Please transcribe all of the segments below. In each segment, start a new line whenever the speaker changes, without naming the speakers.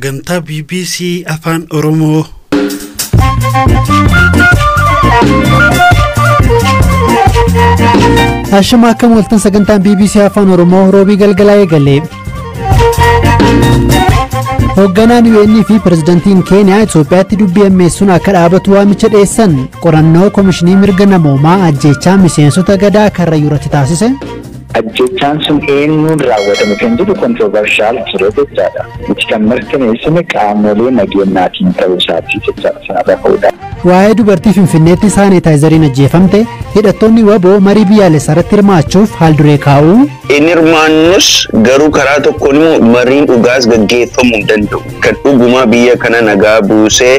sagantaa BBC Afaan Oromoo.
Ashama akkam waltan sagantaan BBC Afaan Oromoo roobii galgalaa eegale. Hoogganaan UN fi pirezidantiin Keeniyaa Itoophiyaatti dubbii ammeessuun akka dhaabatu waamicha dhiyeessan. Qorannoo Komishinii Mirga Namoomaa ajjeechaa miseensota gadaa Karrayyuu irratti taasise.
Ajjechaan sun eenyuun raawwatame kan jedhu kontroversiyaal ture jechaadha. Itti kan mirkaneessine qaamolee nageenyaatiin ta'uu isaati jechaadha sanarra ka'uudha.
Waa'ee dubartii Finfinneetti saanitaayizariin ajjeefamte hidhattoonni waboo marii biyyaalessaa irratti hirmaachuuf haal duree kaa'u.
Inni hirmaannus garuu karaa tokkoon immoo mariin dhugaas gaggeeffamuu danda'u. Kan dhugumaa biyya kana nagaa buusee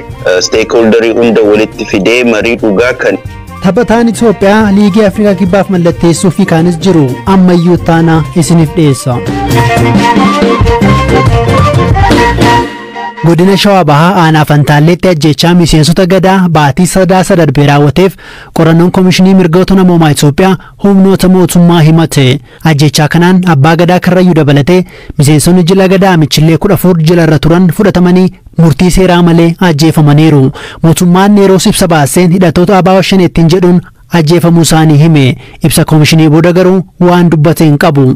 steekholdarii hunda walitti fidee marii dhugaa kan
Taphataan Itoophiyaa Liigii Afrikaa Kibbaaf mallatteessuu fi kaanis jiru ammayyuu taana isiniif dhiyeessa. Godina Shawaa Bahaa aanaa Fantaalleetti ajjeechaa miseensota gadaa baatii Sadaasa darbee raawwateef qorannoon Komishinii Mirgoota Namoomaa Itoophiyaa humnoota mootummaa himate. Ajjeechaa kanaan abbaa gadaa Karrayyuu dabalatee miseensonni jila gadaa michillee 14 jila irra turan fudhatamanii murtii seeraa malee ajjeefamaniiru. Mootummaan yeroo ibsa baaseen hidhattoota ABO shaneettiin jedhuun ajjeefamuu isaanii hime. Ibsa komishinii booda garuu waan dubbate hin qabu.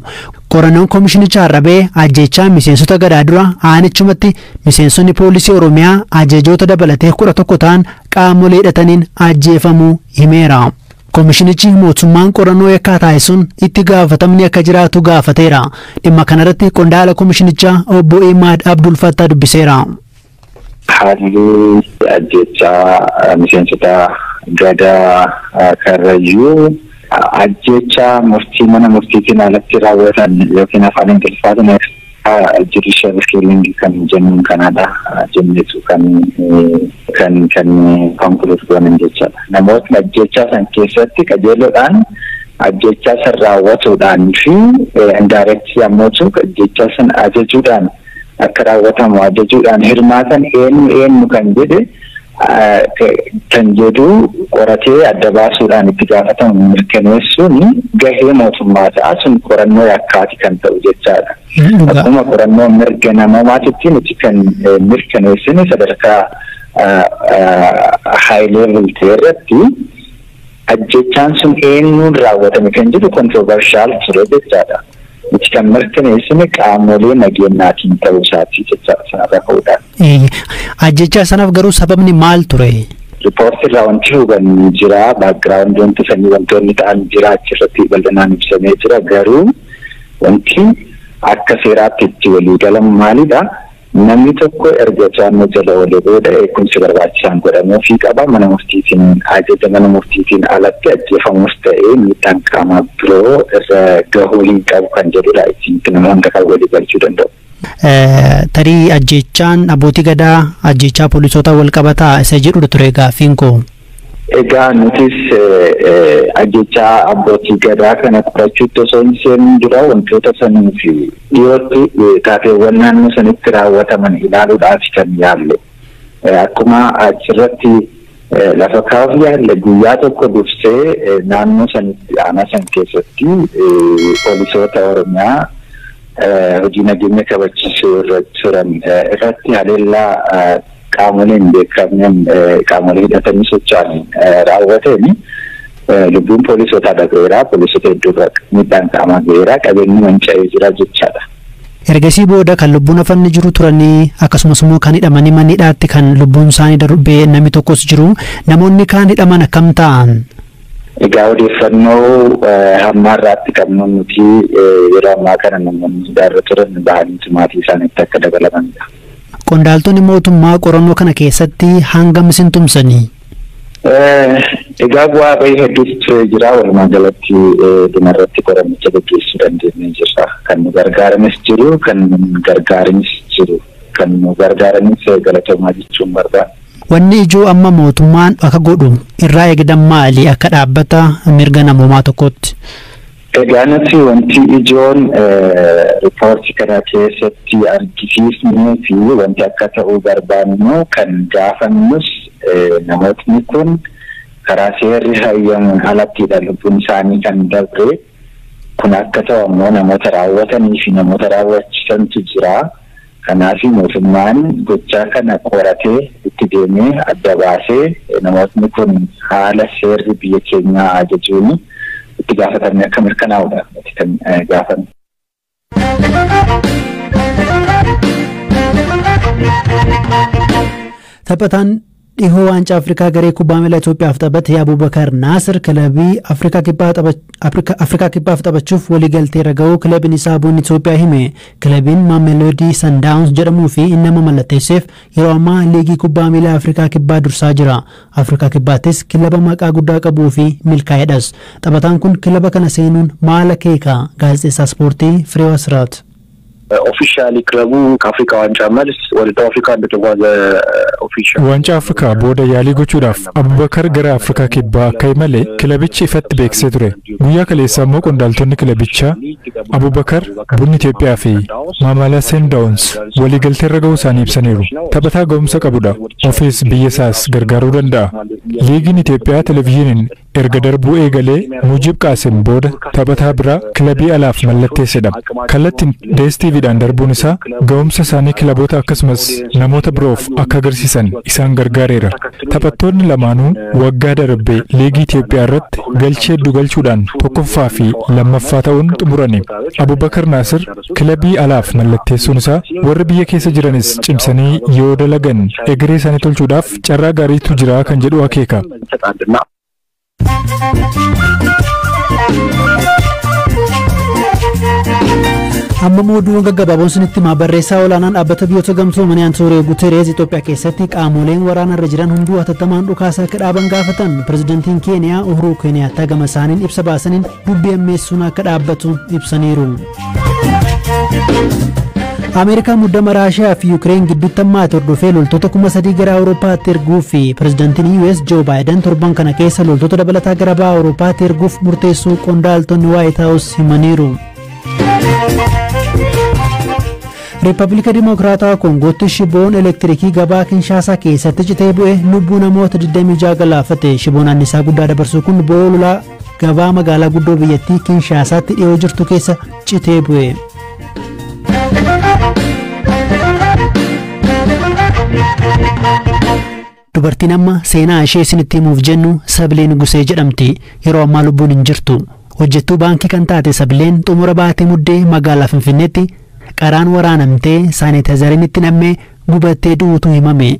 Qorannoon komishinichaa arrabee ajjeechaa miseensota gadaa dura aanichumatti miseensonni poolisii Oromiyaa ajajoota dabalatee 11 ta'an qaamolee hidhataniin ajjeefamuu himeera. Komishinichi mootummaan qorannoo yakkaa taasisuun itti gaafatamni akka jiraatu gaafateera. Dhimma kanarratti qondaala komishinichaa obbo Imaad Abdul Fattaa dubbiseera.
Haalli ajjechaa miseensota gadaa Karrayyuu ajjechaa murtii mana murtiitiin alatti raawwatan yookiin afaan Ingiliffaatiin judicial killing kan jennuun kanadha jennetu kan konkuluud goonan jechaadha. Namootni ajjechaa san keessatti qajeeloodhaan ajjechaa san raawwatuudhaan fi indirectly ammoo ajjechaa san ajajuudhaan akka raawwatamu ajajuudhaan hirmaatan eenyu kan jedhe kan jedhu qoratee adda baasuudhaan itti gaafatamu mirkaneessuun gahee mootummaa ta'a sun qorannoo yakkaati kan ta'u jechaadha. Akkuma qorannoo mirga namoomaatitti nuti kan mirkaneessine sadarkaa high level ta'e irratti ajjechaan sun eenyuun raawwatame kan jedhu kontroversiyaal ture jechaadha. Itti kan mirkaneessine qaamolee nageenyaatiin ta'uu isaati jechaadha sanarra ka'uudha.
Ajjechaa sanaaf garuu sababni maal ture?
Riipoortii irraa wanti hubanni jira, baakgiraawundi wanti sanii wantoonni ta'an jira achirratti bal'inaan ibsamee jira garuu wanti akka seeraatti itti walii galamu maalidha? Namni tokko erga to'annoo jala oole booda eegumsi barbaachisaan godhamuufii qaba. Mana murtiitiin ajaja mana murtiitiin alatti ajjeefamus ta'ee miidhaan qaamaa biroo irra gahuu hin qabu kan jedhudha ittiin namoonni kan walii galchuu danda'u.
Tarii ajjechaan abbootii gadaa ajjechaa poolisoota wal qabataa isa jedhudha ture gaaffiin koo.
Egaa nutis ajjechaa abbootii gadaa kana qorachuutti osoo hin seenin dura wantoota sanii fi dhiyootti taateewwan naannoo sanitti raawwataman ilaaluudhaaf kan yaalle. Akkuma achirratti lafa kaa'uuf yaalle guyyaa tokko dursee naannoo sanitti aanaa san keessatti poolisoota Oromiyaa hojii nageenya kabachiisuu irratti turan irratti haleellaa qaamoleen beekamneen qaamolee hidhatanii socho'an raawwateen lubbuun poolisootaa dhabeera, poolisota hedduu miidhaan qaamaa gaheera, qabeenyi manca'ee jira jechaadha.
Ergasii booda kan lubbuun hafanii jiru turanii akkasumas immoo kan hidhamanii manniidhaatti kan lubbuun isaanii darbee namni tokkos jiru. Namoonni kaan hidhaman akkam ta'an?
Egaa odeeffannoo hammaarraatti qabnu nuti yeroo ammaa kana namoonni hidhaarra turan bahanii maatii isaaniitti akka dabalamanidha.
Qondaaltonni mootummaa qorannoo kana keessatti hangam isin tumsanii?
Egaa bu'aa bahii hedduutu jira. Walumaa galatti dhumarratti qorannicha gaggeessuu dandeenyee jirra. Kan nu gargaaranis jiru, kan nu gargaaranis jiru. Kan nu gargaaranis galatoomaa jechuun barbaada.
Wanni ijoo amma mootummaan akka godhu irraa eegdan maali akka dhaabbata mirga namoomaa tokkotti?
Egaa nuti wanti ijoon riipoortii kana keessatti argisiisnee fi wanti akka ta'uu barbaannu kan gaafannus namootni kun karaa seerri hayyamuun alattidha lubbuun isaanii kan dabre kun akka ta'u ammoo namoota raawwatanii fi namoota raawwachiisantu jira. Kanaaf mootummaan gochaa kana qoratee itti deemee adda baasee namootni kun haala seerri biyya keenyaa ajajuun itti gaafatamne akka mirkanaa'udha kan gaafanne.
Taphataan dhihoo waancaa Afrikaa garee kubbaa miilaa Itoophiyaaf taphate Abubakar Naasir kilabii Afrikaa kibbaaf taphachuuf waliigaltee raga'uu kilabiin isaa bu'uun Itoophiyaa hime. Kilabiin Mamelodi Sundowns jedhamuu fi inni nama mallatteesseef yeroo ammaa liigii kubbaa miilaa Afrikaa kibbaa dursaa jira. Afrikaa kibbaattis kilaba maqaa guddaa qabuu fi milkaa'edhas. Taphataan kun kilaba kana seenuun maal akeeka? Gaazexeessaa ispoortii Fireew Asraat.
Officially ክለቡ ከአፍሪካ ዋንጫ መልስ ወደ አፍሪካ እንደተጓዘ ኦፊሻል
ዋንጫ አፍሪካ ቦደ ያሊ ጎቹዳፍ አቡበከር ገራ አፍሪካ ኪባ ከይመለ ክለብች ይፈት ቤክሴ ቱሬ ጉያ ከሌሳሞ ቆንዳልቶኒ ክለብቻ አቡበከር ቡን ኢትዮጵያ ፊ ማማላ ሰንዳውንስ ወሊ ገልቴ ረገው ሳኒ ብሰኔሩ ተበታ ጎምሰ ቀቡዳ ኦፊስ ቢየሳስ ገርጋሩ ደንዳ ሊግን ኢትዮጵያ ቴሌቪዥንን ኤርገ ደርቡ ኤገሌ ሙጂብ ቃሲም ቦደ ተበታ ብራ ክለቢ አላፍ መለቴ ሰደም ከለትን ዴስቲቪ darbuun isaa ga'umsa isaanii kilaboota akkasumas namoota biroof akka agarsiisan isaan gargaareera. Taphattoonni lamaanuu waggaa darbe liigii Itoophiyaa irratti galchee hedduu galchuudhaan tokkoffaa fi lammaffaa ta'uun xumurani. Abubakar Naasir kilabii alaaf mallatteessuun isaa warri biyya keessa jiranis cimsanii yoo dalagan egeree isaanii tolchuudhaaf carraa gaariitu jira kan jedhu akeeka.
Amma mooduu gaggababoon sinitti barreessaa olaanaan dhaabbata biyyoota gamtoomanii Antooniyo Guterees Itoophiyaa keessatti qaamoleen waraana irra jiran hunduu hatattamaan dhukaasaa akka dhaaban gaafatan. Pirezidantiin Keeniyaa Uhuru Keeniyaattaa gama isaaniin ibsa baasaniin dubbii ammeessuun akka dhaabbatu ibsaniiru. Ameerikaan muddama Raashiyaa fi Yuukireen gidduutti hammaate hordofee loltoota 3,000 gara Awuroopaatti erguu fi pirezidantiin US Joe Biden torban kana keessa loltoota dabalataa gara baha Awuroopaatti erguuf murteessuu qondaaltonni White House himaniiru. Riippaabilika Dimokiraataa Koongootti shiboon elektirikii gabaa Kinshaasaa keessatti citee bu'ee lubbuu namoota 26 galaafate. Shiboon annisaa guddaa dabarsuu kun bo'oo lolaa gabaa magaalaa guddoo biyyattii Kinshaasaatti dhiyoo jirtu keessa citee bu'e. Dubartiin amma seenaa ishee isinitti himuuf jennu Sabileen Gusee jedhamti. Yeroo ammaa lubbuun hin jirtu. Hojjettuu baankii kan taate Sabileen xumura baatee muddee magaalaa Finfinneetti qaraan waraanamtee saanitaayizariin itti nammee gubattee du'uutu himame.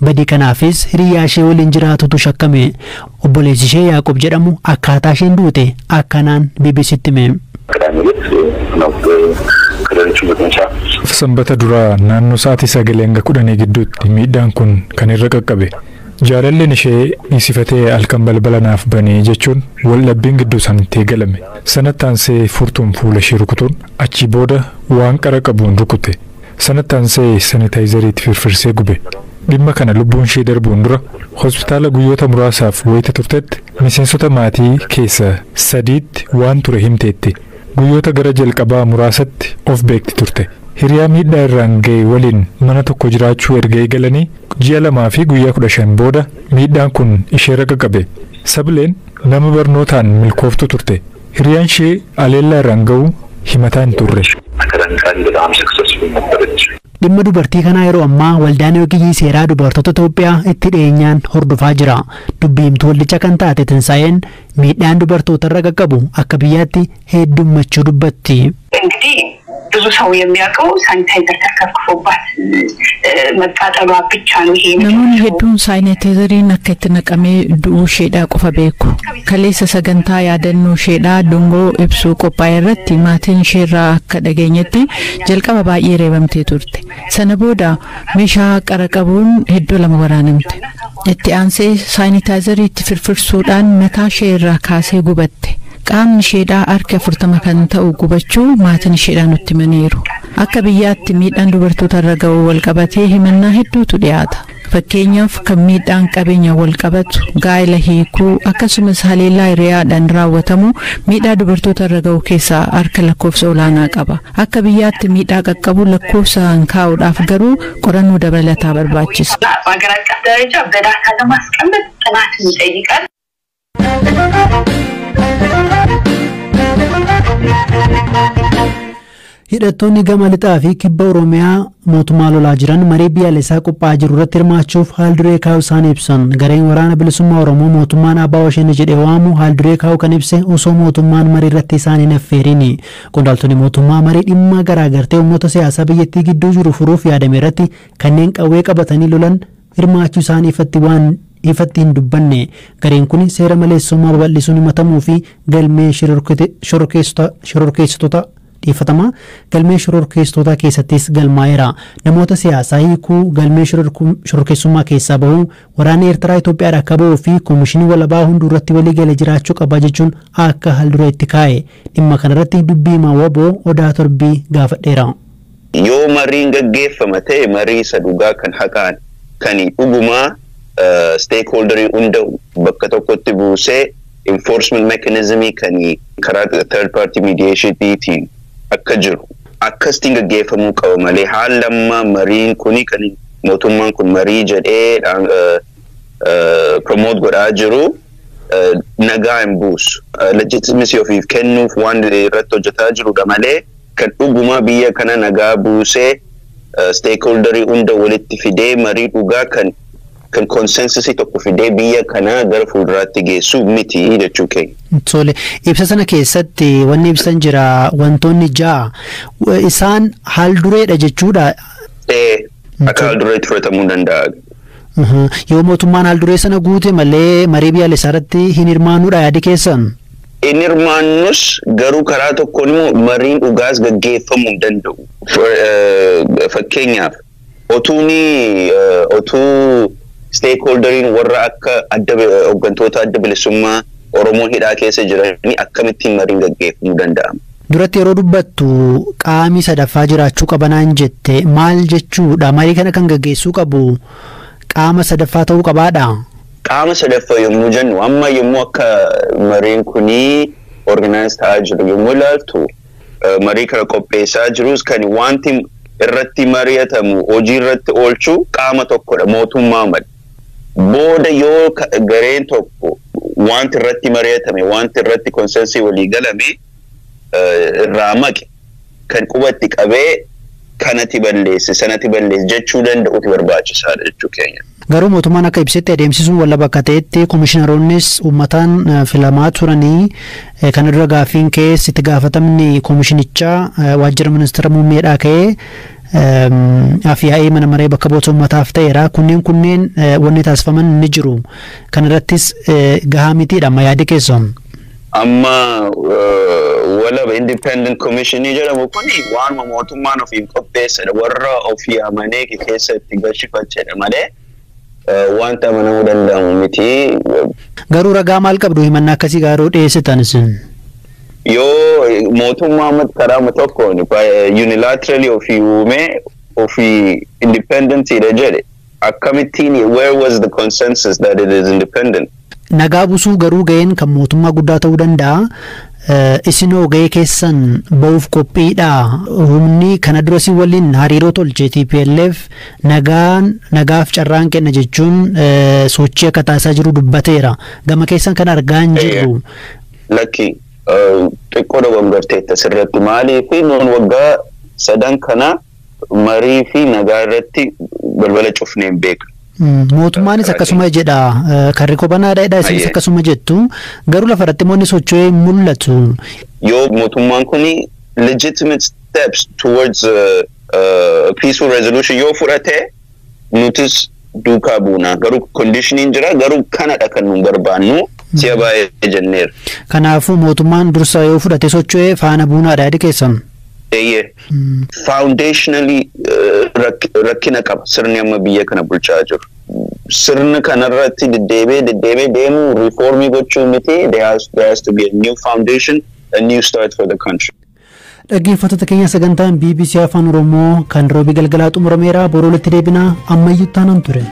Badii kanaafis hiriyaa ishee waliin jiraatutu shakkame. Obboleessi ishee Yaaqoob jedhamu akkaataa isheen duute akkanaan BBC'tti hime.
Sanbata duraa naannoo sa'aatii 9:10 gidduutti miidhaan kun kan irra qaqqabe. Jaalalleen ishee dhiisifatee halkan balbala naaf banee jechuun wal dhabbiin gidduu isaaniitti eegalame. Sanattaansee furtuun fuula ishee rukutuun achi booda waan qara qabuun rukute. Sanattaansee saanitaayizariitti firfirsee gube. Dhimma kana lubbuun ishee darbuun dura hospitaala guyyoota muraasaaf wayita turtetti miseensota maatii keessa 3tti waan ture himteetti. Guyyoota gara jalqabaa muraasatti of beekti turte. Hiriyaa miidhaa irraan ga'e waliin mana tokko jiraachuu erga eegalanii ji'a 2 fi guyyaa 15 booda miidhaan kun ishee irra qaqqabe. Sabileen nama barnootaan milkooftu turte. Hiriyaan ishee aleellaa irraan ga'uu himataa hin turre.
Dhimma dubartii kanaa yeroo ammaa waldaan ogeeyyii seeraa dubartoota Itoophiyaa itti dhiyeenyaan hordofaa jira. Dubbiimtuu waldicha kan taate Tinsaa'een miidhaan dubartoota irra qaqqabu akka biyyaatti heddummachuu dubbatti.
ብዙ ሰው የሚያውቀው ሳኒታይዘር ተከፍቶባት መጣጣሏ ብቻ ነው። ይሄ
namoonni hedduun saanitaayizariin akka itti naqamee du'uu isheedhaa qofa beeku. Kaleessa sagantaa yaadannoo isheedhaa dungoo ibsuu qophaa'e irratti maatiin isheerraa akka dhageenyetti jalqaba baay'ee reebamtee turte. Sana booda meeshaa qara qabuun hedduu lama waraanamte. Itti aansee saanitaayizarii itti firfirsuudhaan mataa isheerraa kaasee gubatte. Qaamni isheedhaa harka 40 kan ta'u gubachuu maatiin isheedhaa nutti himaniiru. Akka biyyaatti miidhaan dubartoota irra ga'uu walqabatee himannaa hedduutu dhiyaata. Fakkeenyaaf kan miidhaan qabeenya walqabatu gaa'ela hiikuu akkasumas haleellaa hiriyaadhaan raawwatamu miidhaa dubartoota irra ga'uu keessaa harka lakkoofsa olaanaa qaba. Akka biyyaatti miidhaa qaqqabu lakkoofsaan kaa'uudhaaf garuu qorannoo dabalataa barbaachisa.
በአገር አቀፍ ደረጃ በዳታ ለማስቀመጥ ጥናት ይጠይቃል።
Hidhattoonni gama lixaa fi kibba Oromiyaa mootummaa lolaa jiran marii biyyaalessaa qophaa'aa jiru irratti hirmaachuuf haalduree kaa'uu isaan ibsan. Gareen waraana bilisummaa Oromoo mootummaan abbaa washeen jedhee waamu haalduree kaa'uu kan ibse osoo mootummaan marii irratti isaan hin affeerini. Qondaaltonni mootummaa marii dhimma garaagartee humnoota siyaasaa biyyattii gidduu jiru furuuf yaadame irratti kanneen qawwee qabatanii lolan hirmaachuu isaanii ifatti hin dubbanne. Gareen kun seera maleessummaa babal'isuun himatamuu fi galmee shororkeessitoota dhiifatama. Galmee shororkeessitoota keessattis galmaa'eera. Namoota siyaasaa hiikuu galmee shororkeessummaa keessaa bahuu waraanni Eertiraa Itoophiyaa akka bahuu fi koomishinii walabaa hunduu irratti waliigalee jiraachuu qaba jechuun akka haalduree itti kaa'e. Dhimma kanarratti dubbii Maawwaboo Odaa Torbii gaafadheera.
Yoo mariin gaggeeffama ta'e marii isa dhugaa kan haqaan kan dhugumaa stakeholderii hunda bakka tokkotti buusee enforcement mechanismii kan karaa third party mediation'iitiin akka jiru akkasitti gaggeeffamuu qaba malee haala lammaa mariin kuni kan mootummaan kun marii jedhee promote godhaa jiru nagaa hin buusu. Legitimacy ofiif kennuuf waan irratti hojjetaa jirudha malee kan dhugumaa biyya kana nagaa buusee stakeholderii hunda walitti fidee marii dhugaa kan consensus tokko fidee biyya kana gara fuulduraatti geessu miti jechuu keenya.
Tole ibsa sana keessatti wanni ibsan jira wantoonni ja'a isaan haaldureedha jechuudha.
Akka haaldureetti fudhatamuu danda'a.
Yoo mootummaan haalduree sana guute malee marii biyyaalessaa irratti hin hirmaanuudha yaadi keessan.
Hin hirmaannus garuu karaa tokkoon immoo mariin dhugaas gaggeeffamuu hin danda'u. Fakkeenyaaf otuu stakeholderiin warra akka hooggantoota adda bilisummaa Oromoo hidhaa keessa jiranii akkamittiin mariin gaggeeffamuu danda'ama.
Duratti yeroo dubbattu qaamni sadaffaa jiraachuu qabanaan jette maal jechuudha? Marii kana kan gaggeessuu qabu qaama sadaffaa ta'uu qabaadha.
Qaama sadaffaa yommuu jennu amma yommuu akka mariin kunii organize ta'aa jiru yommuu ilaaltu marii kana qopheessaa jirus kan wanti irratti mari'atamu hojii irratti oolchuu qaama tokkodha mootummaa mali. Booda yoo gareen tokko wanti irratti mari'atame wanti irratti konsensii walii galame irraa maqe kan qubatti qabee kanatti balleesse sanatti balleesse jechuu danda'utu barbaachisaadha jechuu keenya.
Garuu mootummaan akka ibsetti adeemsisuun walla bakka ta'etti komishiinaroonnis uummataan filamaa turanii kan irra gaaffiin keessa itti gaafatamni komishinichaa waajjira ministeera muummeedhaa ka'ee afyaa'ee mana maree bakka bu'oota uummataaf ta'eera. Kunneen wanni taasifaman ni jiru. Kan irrattis gahaa mitiidha amma yaadi keessan.
Amma walaba independent commissionii jedhamu kuni waanuma mootummaan ofiin qopheessedha warra ofii amanee keessatti galchifachedha malee wanta amanamuu danda'amu miti.
Garuu ragaa maal qabdu himannaa akkasii garuu dhiyeessitan isin?
Yoo mootummaa karaa tokkoon unilaterally ofii uumee ofii independentidha jedhe akkamittiin where was the consensus that it is independent?
Nagaa buusuu garuu ga'een kan mootummaa guddaa ta'uu danda'a. Isinoo ga'ee keessan ba'uuf qophiidha. Humni kana dura si waliin hariiroo tolchee TPLF nagaaf carraan kenna jechuun sochii akka taasisaa jiru dubbateera. Gama keessan kan argaa hin jirru.
Lakki xiqqoo dogongarteetta sirratti maaliif noon waggaa 3 kana marii fi nagaa irratti balbala cufnee hin beeknu.
Mootummaanis akkasuma jedha karri kobanaadha isinis akkasuma jettu garuu lafa irratti moonni socho'ee mul'atu.
Yoo mootummaan kuni legitimate steps towards peaceful resolution yoo fudhate nutis duukaa buuna garuu conditioning jira garuu kanadha kan nu barbaannu si'a baay'ee jenneera.
Kanaafuu mootummaan dursa yoo fudhate socho'ee faana buunaadha yaadi keessan.
Foundationally rakkina qaba sirni amma biyya kana bulchaa jiru. Sirni kanarratti deddeebee deemu reformii gochuu miti. There has to be a new foundation, a new start for the country.
Dhaggeeffattoota keenya sagantaan BBC Afaan Oromoo kan roobii galgalaa xumurameera boroo walitti deebinaa ammayyuu taanaan ture.